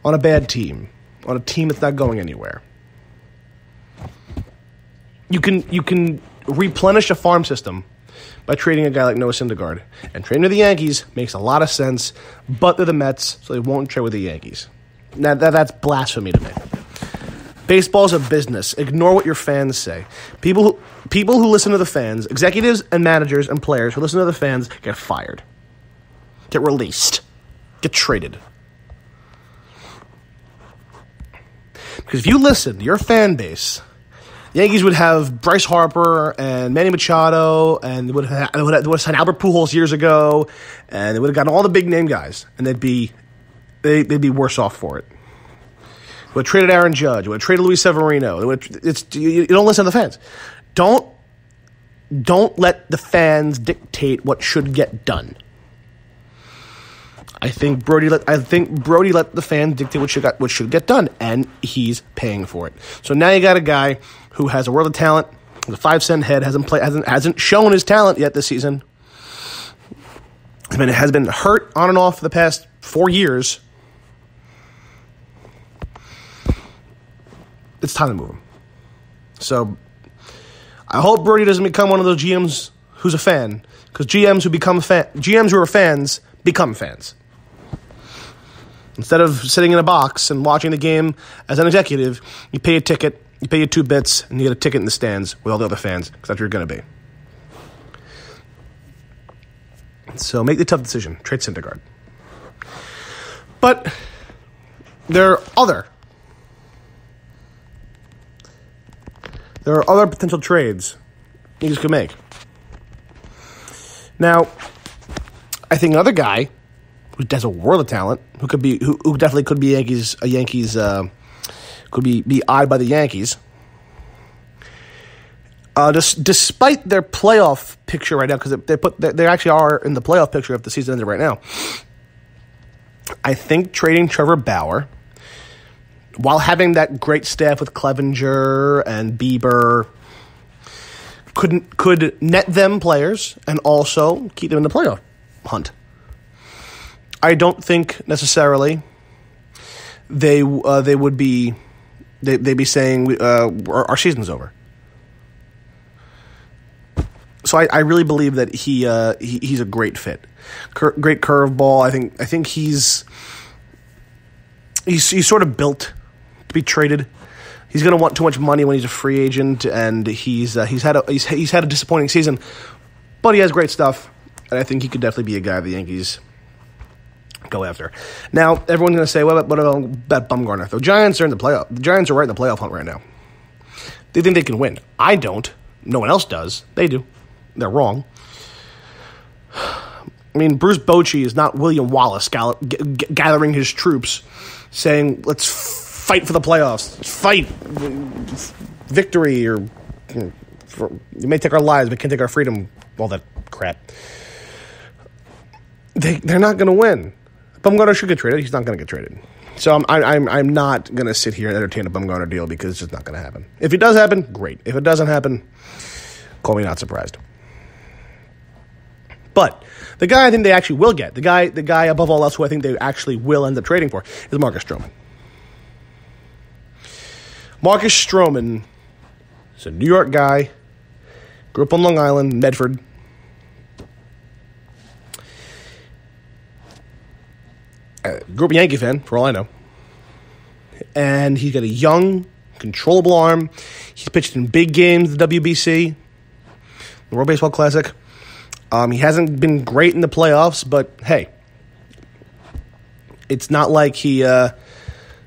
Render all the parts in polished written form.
on a bad team, on a team that's not going anywhere. You can replenish a farm system by trading a guy like Noah Syndergaard. And trading to the Yankees makes a lot of sense, but they're the Mets, so they won't trade with the Yankees. Now, that's blasphemy to me. Baseball's a business. Ignore what your fans say. People who listen to the fans, executives and managers and players who listen to the fans, get fired, get released, get traded. Because if you listen to your fan base, the Yankees would have Bryce Harper and Manny Machado, and they would have signed Albert Pujols years ago, and they would have gotten all the big name guys, and they'd be worse off for it. They would have traded Aaron Judge. They would have traded Luis Severino. You don't listen to the fans. Don't let the fans dictate what should get done. I think Brody let the fans dictate what should get done, and he's paying for it. So now you got a guy who has a world of talent, with a 5-cent head, hasn't shown his talent yet this season. I mean, it has been hurt on and off for the past 4 years. It's time to move him. So I hope Brody doesn't become one of those GMs who's a fan, because GMs who are fans become fans. Instead of sitting in a box and watching the game as an executive, you pay a ticket, you pay your 2 bits, and you get a ticket in the stands with all the other fans, because that's what you're going to be. So make the tough decision. Trade Syndergaard. But there are other potential trades you could make. Now, I think another guy who has a world of talent, who definitely could be could be eyed by the Yankees. Despite their playoff picture right now, because they actually are in the playoff picture if the season ended right now. I think trading Trevor Bauer, while having that great staff with Clevenger and Bieber, could net them players and also keep them in the playoff hunt. I don't think necessarily they'd be saying our season's over. So I really believe that he's a great fit, great curveball. I think he's sort of built to be traded. He's going to want too much money when he's a free agent, and he's had a disappointing season, but he has great stuff, and I think he could definitely be a guy the Yankees go after. Now, everyone's going to say, what about Bumgarner? The Giants are in the playoff. The Giants are right in the playoff hunt right now. They think they can win. I don't. No one else does. They do. They're wrong. I mean, Bruce Bochy is not William Wallace gathering his troops, saying, let's fight for the playoffs. Let's fight. Victory, or you may take our lives, but can't take our freedom. All that crap. They're not going to win. Bumgarner should get traded. He's not going to get traded. So I'm not going to sit here and entertain a Bumgarner deal, because it's just not going to happen. If it does happen, great. If it doesn't happen, call me not surprised. But the guy I think they actually will get, the guy above all else who I think they actually will end up trading for, is Marcus Stroman. Marcus Stroman is a New York guy, grew up on Long Island, Medford. Grew up a Yankee fan, for all I know. And he's got a young, controllable arm. He's pitched in big games, the WBC, the World Baseball Classic. He hasn't been great in the playoffs, but hey, it's not like he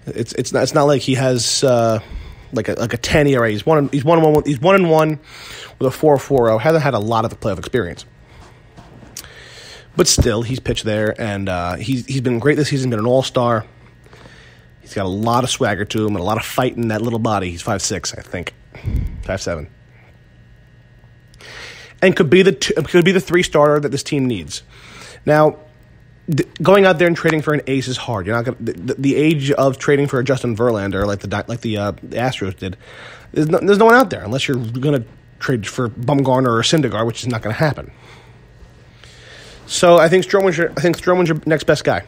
it's not like he has like a 10 ERA. He's 1-1 with a 4.40. Hasn't had a lot of playoff experience. But still, he's pitched there, and he's been great this season, been an all-star. He's got a lot of swagger to him and a lot of fight in that little body. He's 5'6", I think. 5'7". And could be the 3-starter that this team needs. Now, going out there and trading for an ace is hard. You're not going the age of trading for a Justin Verlander like the Astros did. There's no one out there unless you're going to trade for Bumgarner or Syndergaard, which is not going to happen. So I think Stroman's your next best guy.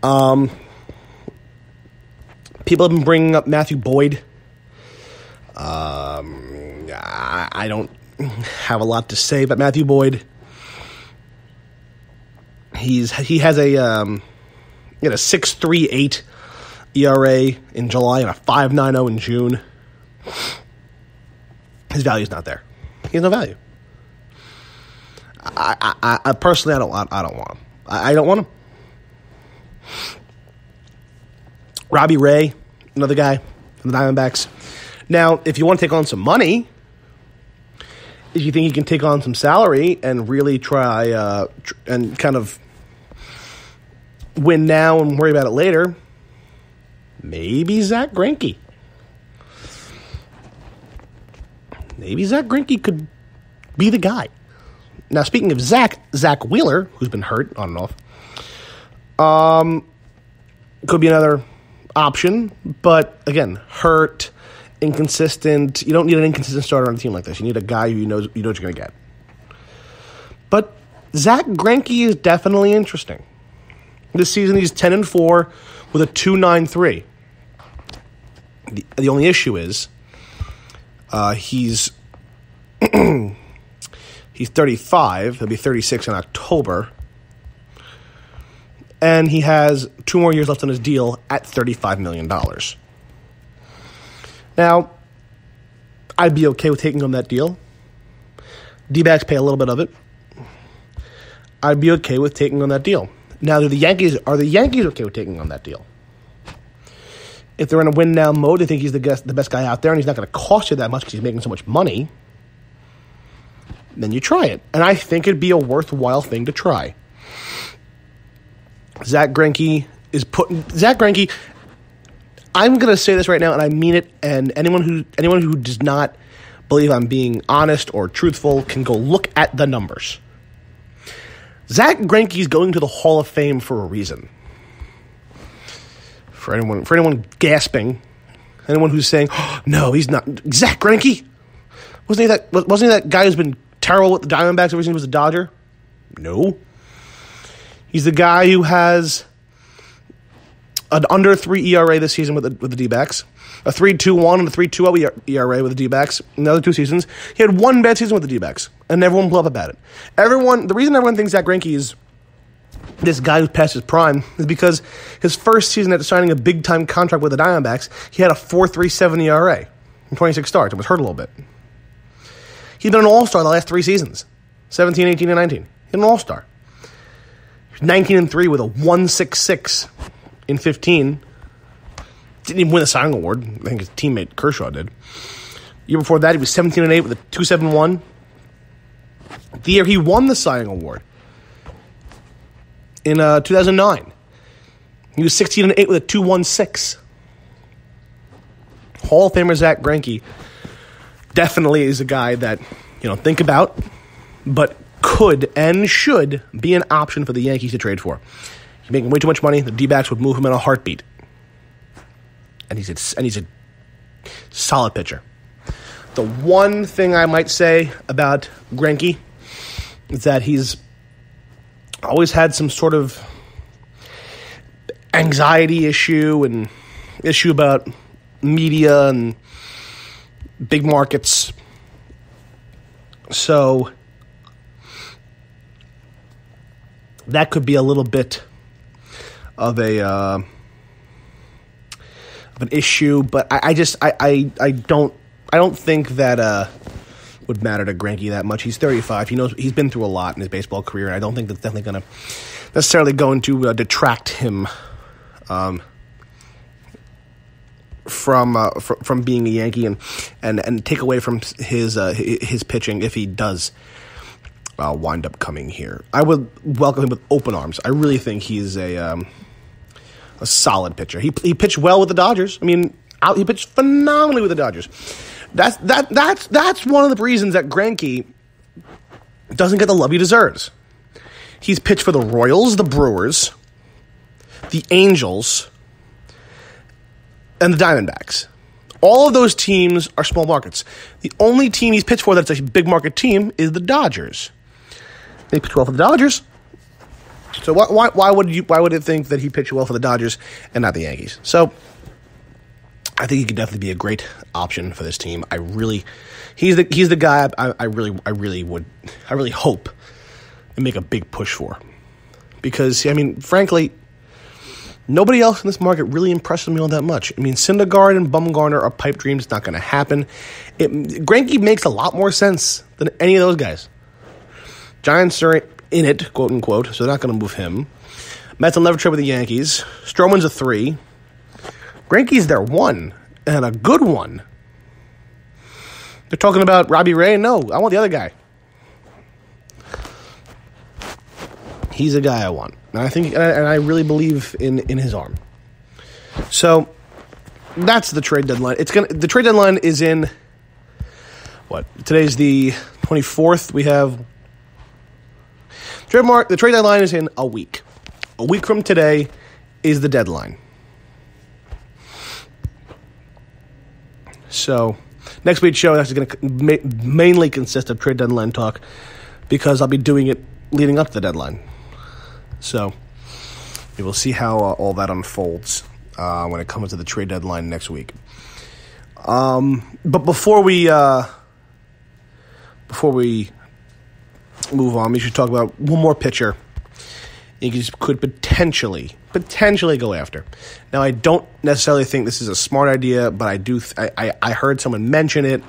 People have been bringing up Matthew Boyd. I don't have a lot to say about Matthew Boyd. He has a 6.38 ERA in July and a 5.90 in June. His value's not there. He has no value. I personally, I don't want him. I don't want him. Robbie Ray, another guy from the Diamondbacks. Now, if you want to take on some money, if you think you can take on some salary and really try and kind of win now and worry about it later, maybe Zach Greinke. Maybe Zach Greinke could be the guy. Now, speaking of Zach Wheeler, who's been hurt on and off, could be another option. But, again, hurt, inconsistent. You don't need an inconsistent starter on a team like this. You need a guy who you know what you're going to get. But Zach Greinke is definitely interesting. This season, he's 10-4 with a 2.93. The only issue is he's 35. He'll be 36 in October. And he has 2 more years left on his deal at $35 million. Now, I'd be okay with taking on that deal. D-backs pay a little bit of it. I'd be okay with taking on that deal. Now, are the Yankees okay with taking on that deal? If they're in a win-now mode, they think he's the best guy out there, and he's not going to cost you that much because he's making so much money, then you try it. And I think it'd be a worthwhile thing to try. Zach Greinke, I'm going to say this right now, and I mean it, and anyone who does not believe I'm being honest or truthful can go look at the numbers. Zach Greinke is going to the Hall of Fame for a reason. For anyone gasping, anyone who's saying, oh, "No, he's not." Zach Greinke, wasn't he that guy who's been terrible with the Diamondbacks ever since he was a Dodger? No, he's the guy who has an under 3 ERA this season with the D-backs, a 3.21 and a 3.20 ERA with the D-backs in the other 2 seasons. He had 1 bad season with the D-backs, and everyone blew up about it. The reason everyone thinks Zach Greinke is this guy who's past his prime is because his first season after signing a big-time contract with the Diamondbacks, he had a 4.37 ERA in 26 starts. It was hurt a little bit. He's been an all-star the last 3 seasons, 17, 18, and 19. He's an all-star. 19-3 with a 1.66 in 15. Didn't even win the Cy Young Award. I think his teammate Kershaw did. The year before that, he was 17-8 with a 2.71. The year he won the Cy Young Award, in 2009, he was 16-8 with a 2.16. Hall of Famer Zach Greinke definitely is a guy that you don't think about, but could and should be an option for the Yankees to trade for. He's making way too much money. The D-backs would move him in a heartbeat, and he's a solid pitcher. The one thing I might say about Greinke is that he's always had some sort of anxiety issue and issue about media and big markets. So that could be a little bit of an issue, but I don't think that would matter to Greinke that much. He's 35. He's been through a lot in his baseball career, and I don't think that's definitely going to detract him from being a Yankee and take away from his pitching if he does wind up coming here. I would welcome him with open arms. I really think he's a solid pitcher. He pitched well with the Dodgers. I mean, he pitched phenomenally with the Dodgers. That's one of the reasons that Greinke doesn't get the love he deserves. He's pitched for the Royals, the Brewers, the Angels, and the Diamondbacks. All of those teams are small markets. The only team he's pitched for that's a big market team is the Dodgers. They pitched well for the Dodgers. So why would it think that he pitched well for the Dodgers and not the Yankees? So I think he could definitely be a great option for this team. He's the guy I really hope and make a big push for, because I mean, frankly, nobody else in this market really impresses me all that much. I mean, Syndergaard and Bumgarner are pipe dreams. It's not going to happen. Greinke makes a lot more sense than any of those guys. Giants are in it, quote unquote, so they're not going to move him. Mets will never trade with the Yankees. Stroman's a 3. Greinke's their 1, and a good one. They're talking about Robbie Ray. No, I want the other guy. He's a guy I want. And I think, and I really believe in his arm. So that's the trade deadline. The trade deadline is in what? Today's the 24th. We have the trade deadline is in a week. A week from today is the deadline. So next week's show is actually going to mainly consist of trade deadline talk, because I'll be doing it leading up to the deadline. So we will see how all that unfolds when it comes to the trade deadline next week. But before we move on, we should talk about one more pitcher Yankees could potentially go after. Now, I don't necessarily think this is a smart idea, but I do. I heard someone mention it,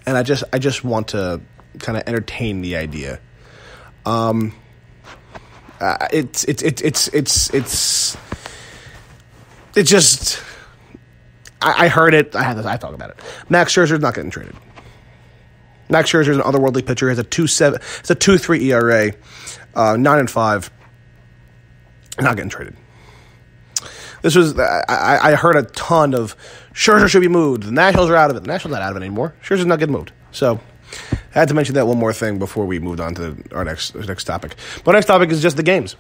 and I just want to kind of entertain the idea. It's just. I heard it. I talk about it. Max Scherzer's not getting traded. Max Scherzer is an otherworldly pitcher. He has a 2.3 ERA, 9-5. Not getting traded. This was I heard a ton of Scherzer should be moved. The Nationals are out of it. The Nationals not out of it anymore. Scherzer's not getting moved. So I had to mention that one more thing before we moved on to our next topic. But our next topic is just the games.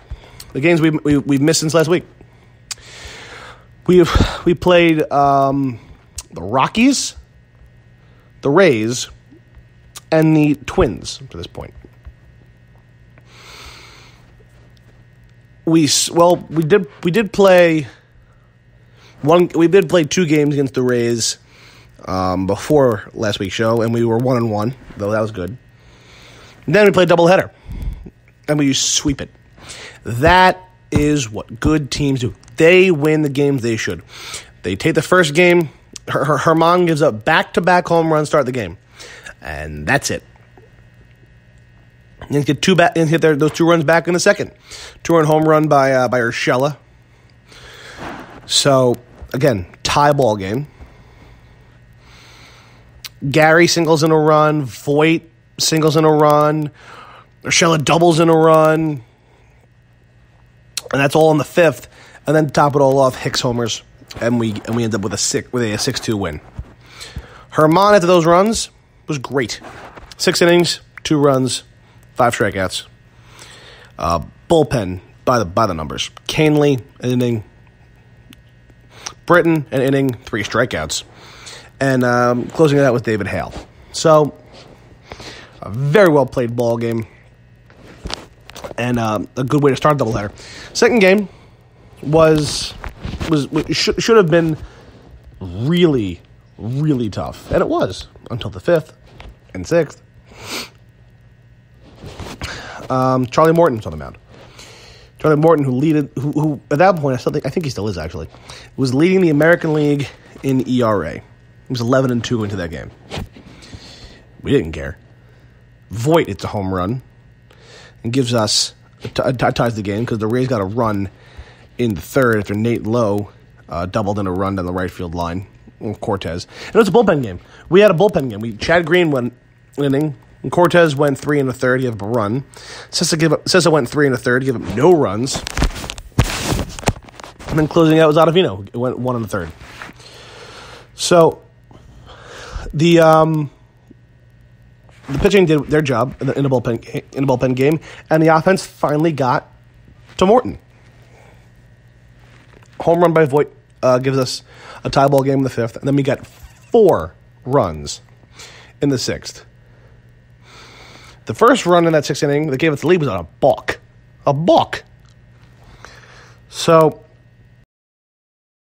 The games we've missed since last week. We played the Rockies, the Rays, and the Twins to this point. We did play 2 games against the Rays before last week's show, and we were 1-1, though that was good. And then we played a doubleheader, and we sweep it. That is what good teams do. They win the games they should. They take the first game. Herman gives up back-to-back home runs, start the game, and that's it. And get those 2 runs back in the second. 2-run home run by Urshela. So again, tie ball game. Gary singles in a run. Voit singles in a run. Urshela doubles in a run, and that's all in the 5th. And then to top it all off, Hicks homers, and we end up with a 6-2 win. Herman after those runs was great. 6 innings, 2 runs, 5 strikeouts. Bullpen by the numbers. Canely, an inning. Britton, an inning, 3 strikeouts. And closing it out with David Hale. So, a very well played ball game. And a good way to start a doubleheader. Second game should have been really, really tough. And it was until the 5th and 6th. Charlie Morton's on the mound. Charlie Morton, who at that point I think he still is actually, was leading the American League in ERA. He was 11-2 into that game. We didn't care. Voit hits a home run and gives us ties the game because the Rays got a run in the 3rd after Nate Lowe doubled in a run down the right field line. Cortez, and it was a bullpen game. We had a bullpen game. Chad Green went an inning. And Cortez went 3 1/3, give up a run. Sessa went 3 1/3, give up no runs. And then closing out was Ottavino. It went 1 1/3. So the pitching did their job in a bullpen game, and the offense finally got to Morton. Home run by Voit gives us a tie ball game in the 5th, and then we got 4 runs in the 6th. The first run in that 6th inning that gave us the lead was on a balk. A balk. So